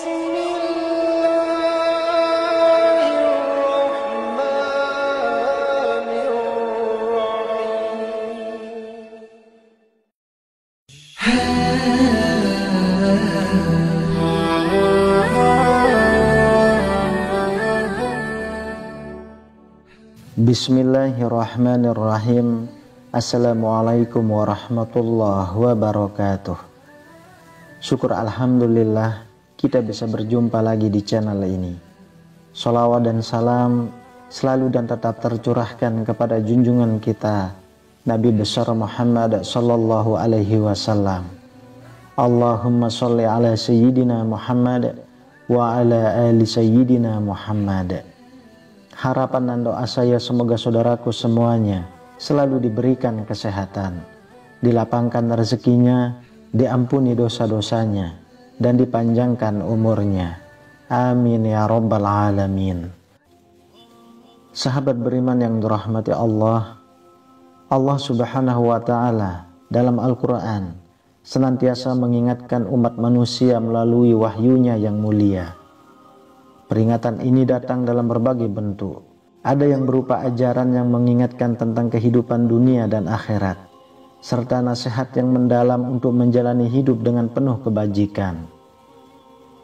Bismillahirrahmanirrahim. Assalamualaikum warahmatullahi wabarakatuh. Syukur alhamdulillah kita bisa berjumpa lagi di channel ini. Shalawat dan salam selalu dan tetap tercurahkan kepada junjungan kita Nabi besar Muhammad sallallahu alaihi wasallam. Allahumma sholli ala sayyidina Muhammad wa ala ali sayyidina Muhammad. Harapan dan doa saya semoga saudaraku semuanya selalu diberikan kesehatan, dilapangkan rezekinya, diampuni dosa-dosanya, dan dipanjangkan umurnya. Amin ya rabbal alamin. Sahabat beriman yang dirahmati Allah, Allah subhanahu wa ta'ala dalam Al-Quran senantiasa mengingatkan umat manusia melalui wahyunya yang mulia. Peringatan ini datang dalam berbagai bentuk. Ada yang berupa ajaran yang mengingatkan tentang kehidupan dunia dan akhirat, serta nasihat yang mendalam untuk menjalani hidup dengan penuh kebajikan.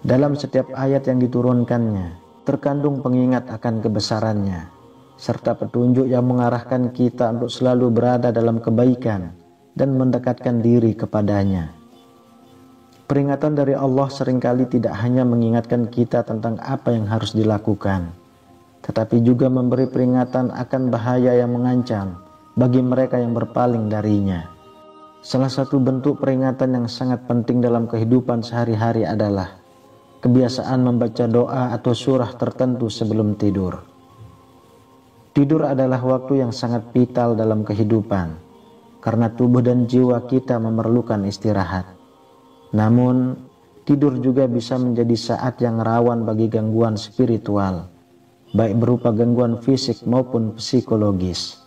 Dalam setiap ayat yang diturunkannya, terkandung pengingat akan kebesarannya, serta petunjuk yang mengarahkan kita untuk selalu berada dalam kebaikan dan mendekatkan diri kepadanya. Peringatan dari Allah seringkali tidak hanya mengingatkan kita tentang apa yang harus dilakukan, tetapi juga memberi peringatan akan bahaya yang mengancam bagi mereka yang berpaling darinya. Salah satu bentuk peringatan yang sangat penting dalam kehidupan sehari-hari adalah kebiasaan membaca doa atau surah tertentu sebelum tidur. Tidur adalah waktu yang sangat vital dalam kehidupan, karena tubuh dan jiwa kita memerlukan istirahat. Namun, tidur juga bisa menjadi saat yang rawan bagi gangguan spiritual, baik berupa gangguan fisik maupun psikologis.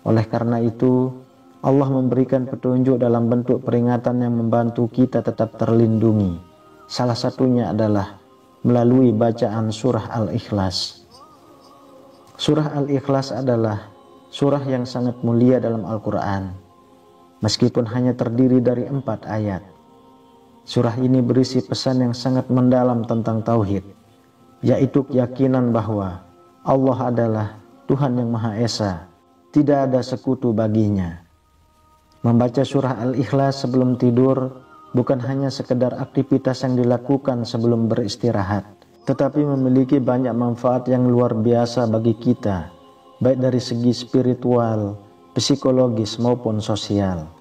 Oleh karena itu, Allah memberikan petunjuk dalam bentuk peringatan yang membantu kita tetap terlindungi. Salah satunya adalah melalui bacaan surah Al-Ikhlas. Surah Al-Ikhlas adalah surah yang sangat mulia dalam Al-Quran, meskipun hanya terdiri dari 4 ayat. Surah ini berisi pesan yang sangat mendalam tentang tauhid, yaitu keyakinan bahwa Allah adalah Tuhan yang Maha Esa, tidak ada sekutu baginya. Membaca surah Al-Ikhlas sebelum tidur bukan hanya sekedar aktivitas yang dilakukan sebelum beristirahat, tetapi memiliki banyak manfaat yang luar biasa bagi kita, baik dari segi spiritual, psikologis maupun sosial.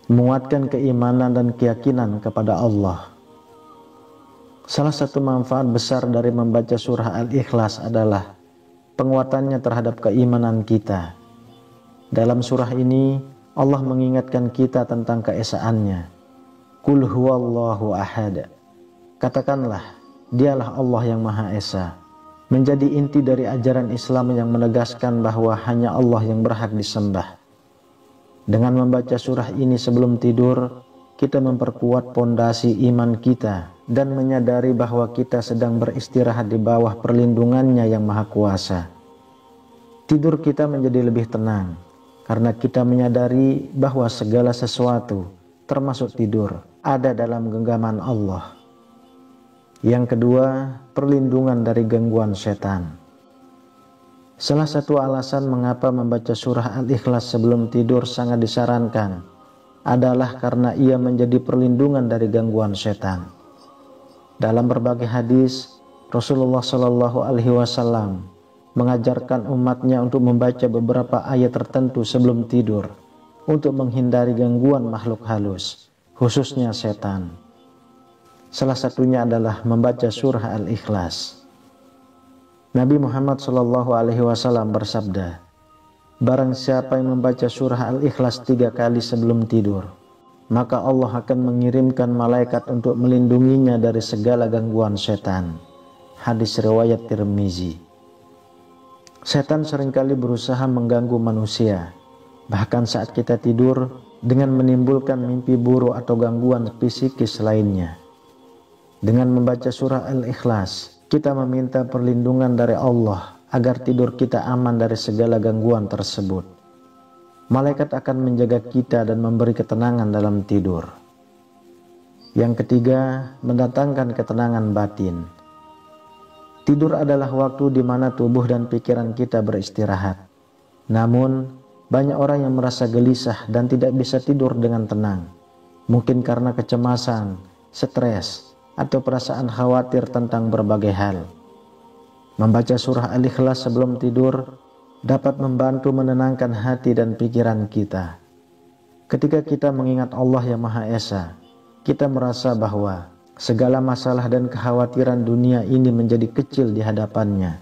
Menguatkan keimanan dan keyakinan kepada Allah. Salah satu manfaat besar dari membaca surah Al-Ikhlas adalah penguatannya terhadap keimanan kita. Dalam surah ini, Allah mengingatkan kita tentang keesaannya. Qul huwallahu ahad. Katakanlah, dialah Allah yang Maha Esa. Menjadi inti dari ajaran Islam yang menegaskan bahwa hanya Allah yang berhak disembah. Dengan membaca surah ini sebelum tidur, kita memperkuat pondasi iman kita dan menyadari bahwa kita sedang beristirahat di bawah perlindungannya yang Maha Kuasa. Tidur kita menjadi lebih tenang, karena kita menyadari bahwa segala sesuatu, termasuk tidur, ada dalam genggaman Allah. Yang kedua, perlindungan dari gangguan setan. Salah satu alasan mengapa membaca surah Al-Ikhlas sebelum tidur sangat disarankan adalah karena ia menjadi perlindungan dari gangguan setan. Dalam berbagai hadis, Rasulullah Shallallahu Alaihi Wasallam mengajarkan umatnya untuk membaca beberapa ayat tertentu sebelum tidur untuk menghindari gangguan makhluk halus, khususnya setan. Salah satunya adalah membaca surah Al-Ikhlas. Nabi Muhammad SAW bersabda, barang siapa yang membaca surah Al-Ikhlas 3 kali sebelum tidur, maka Allah akan mengirimkan malaikat untuk melindunginya dari segala gangguan setan. Hadis riwayat Tirmizi. Setan seringkali berusaha mengganggu manusia, bahkan saat kita tidur, dengan menimbulkan mimpi buruk atau gangguan psikis lainnya. Dengan membaca surah Al-Ikhlas, kita meminta perlindungan dari Allah agar tidur kita aman dari segala gangguan tersebut. Malaikat akan menjaga kita dan memberi ketenangan dalam tidur. Yang ketiga, mendatangkan ketenangan batin. Tidur adalah waktu di mana tubuh dan pikiran kita beristirahat. Namun, banyak orang yang merasa gelisah dan tidak bisa tidur dengan tenang. Mungkin karena kecemasan, stres, atau perasaan khawatir tentang berbagai hal. Membaca surah Al-Ikhlas sebelum tidur dapat membantu menenangkan hati dan pikiran kita. Ketika kita mengingat Allah yang Maha Esa, kita merasa bahwa segala masalah dan kekhawatiran dunia ini menjadi kecil di hadapannya.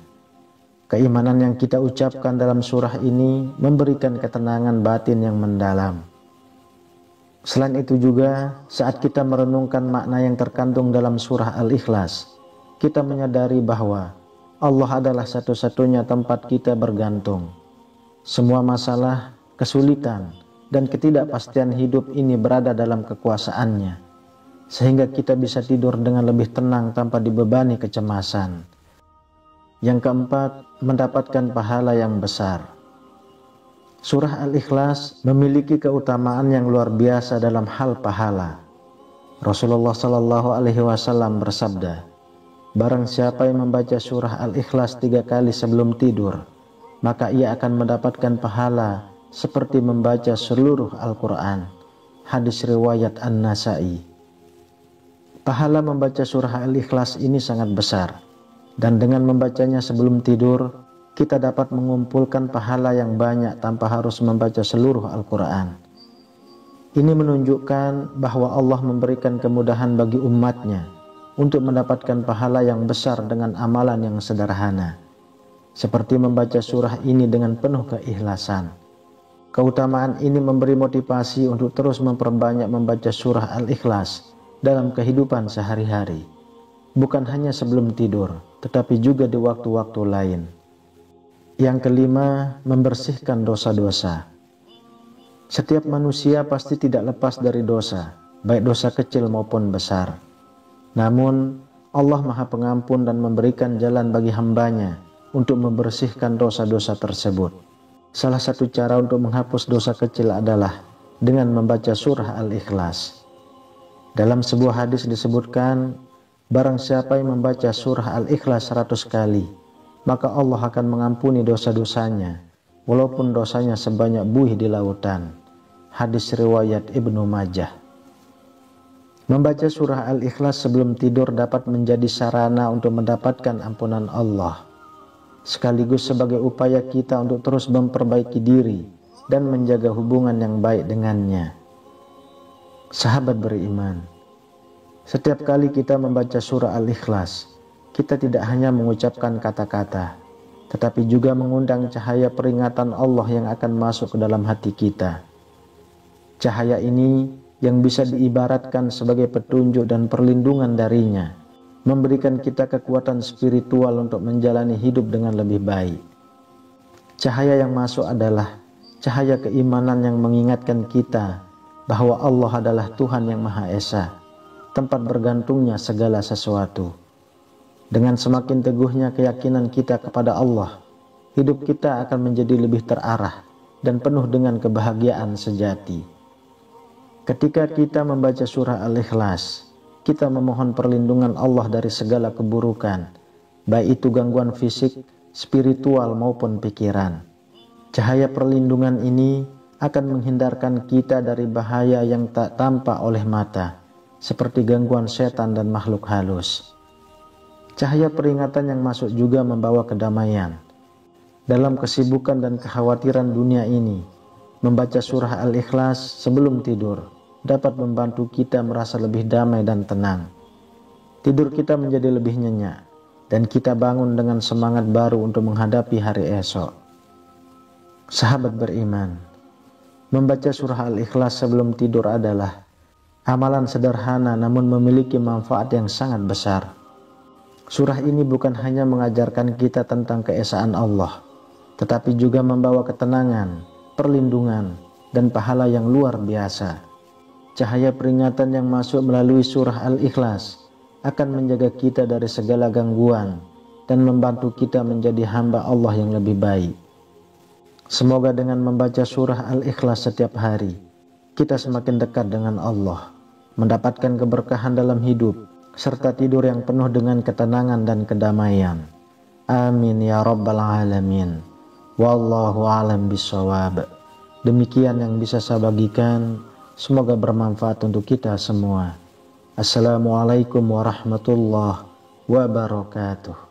Keimanan yang kita ucapkan dalam surah ini memberikan ketenangan batin yang mendalam. Selain itu juga, saat kita merenungkan makna yang terkandung dalam surah Al-Ikhlas, kita menyadari bahwa Allah adalah satu-satunya tempat kita bergantung. Semua masalah, kesulitan, dan ketidakpastian hidup ini berada dalam kekuasaannya, sehingga kita bisa tidur dengan lebih tenang tanpa dibebani kecemasan. Yang keempat, mendapatkan pahala yang besar. Surah Al-Ikhlas memiliki keutamaan yang luar biasa dalam hal pahala. Rasulullah SAW bersabda, "Barang siapa yang membaca surah Al-Ikhlas 3 kali sebelum tidur, maka ia akan mendapatkan pahala seperti membaca seluruh Al-Quran." Hadis riwayat An-Nasai. Pahala membaca surah Al-Ikhlas ini sangat besar, dan dengan membacanya sebelum tidur, kita dapat mengumpulkan pahala yang banyak tanpa harus membaca seluruh Al-Quran. Ini menunjukkan bahwa Allah memberikan kemudahan bagi umatnya untuk mendapatkan pahala yang besar dengan amalan yang sederhana, seperti membaca surah ini dengan penuh keikhlasan. Keutamaan ini memberi motivasi untuk terus memperbanyak membaca surah Al-Ikhlas dalam kehidupan sehari-hari, bukan hanya sebelum tidur, tetapi juga di waktu-waktu lain. Yang kelima, membersihkan dosa-dosa. Setiap manusia pasti tidak lepas dari dosa, baik dosa kecil maupun besar. Namun, Allah Maha Pengampun dan memberikan jalan bagi hambanya untuk membersihkan dosa-dosa tersebut. Salah satu cara untuk menghapus dosa kecil adalah dengan membaca surah Al-Ikhlas. Dalam sebuah hadis disebutkan, barang siapa yang membaca surah Al-Ikhlas 100 kali, maka Allah akan mengampuni dosa-dosanya, walaupun dosanya sebanyak buih di lautan. Hadis riwayat Ibnu Majah. Membaca surah Al-Ikhlas sebelum tidur dapat menjadi sarana untuk mendapatkan ampunan Allah, sekaligus sebagai upaya kita untuk terus memperbaiki diri dan menjaga hubungan yang baik dengannya. Sahabat beriman, setiap kali kita membaca surah Al-Ikhlas, kita tidak hanya mengucapkan kata-kata, tetapi juga mengundang cahaya peringatan Allah yang akan masuk ke dalam hati kita. Cahaya ini yang bisa diibaratkan sebagai petunjuk dan perlindungan darinya, memberikan kita kekuatan spiritual untuk menjalani hidup dengan lebih baik. Cahaya yang masuk adalah cahaya keimanan yang mengingatkan kita bahwa Allah adalah Tuhan yang Maha Esa, tempat bergantungnya segala sesuatu. Dengan semakin teguhnya keyakinan kita kepada Allah, hidup kita akan menjadi lebih terarah dan penuh dengan kebahagiaan sejati. Ketika kita membaca surah Al-Ikhlas, kita memohon perlindungan Allah dari segala keburukan, baik itu gangguan fisik, spiritual maupun pikiran. Cahaya perlindungan ini akan menghindarkan kita dari bahaya yang tak tampak oleh mata, seperti gangguan setan dan makhluk halus. Cahaya peringatan yang masuk juga membawa kedamaian. Dalam kesibukan dan kekhawatiran dunia ini, membaca surah Al-Ikhlas sebelum tidur dapat membantu kita merasa lebih damai dan tenang. Tidur kita menjadi lebih nyenyak, dan kita bangun dengan semangat baru untuk menghadapi hari esok. Sahabat beriman, membaca surah Al-Ikhlas sebelum tidur adalah amalan sederhana namun memiliki manfaat yang sangat besar. Surah ini bukan hanya mengajarkan kita tentang keesaan Allah, tetapi juga membawa ketenangan, perlindungan, dan pahala yang luar biasa. Cahaya peringatan yang masuk melalui surah Al-Ikhlas akan menjaga kita dari segala gangguan dan membantu kita menjadi hamba Allah yang lebih baik. Semoga dengan membaca surah Al-Ikhlas setiap hari, kita semakin dekat dengan Allah, mendapatkan keberkahan dalam hidup, serta tidur yang penuh dengan ketenangan dan kedamaian. Amin ya rabbal alamin. Wallahu alam bisawab. Demikian yang bisa saya bagikan, semoga bermanfaat untuk kita semua. Assalamualaikum warahmatullahi wabarakatuh.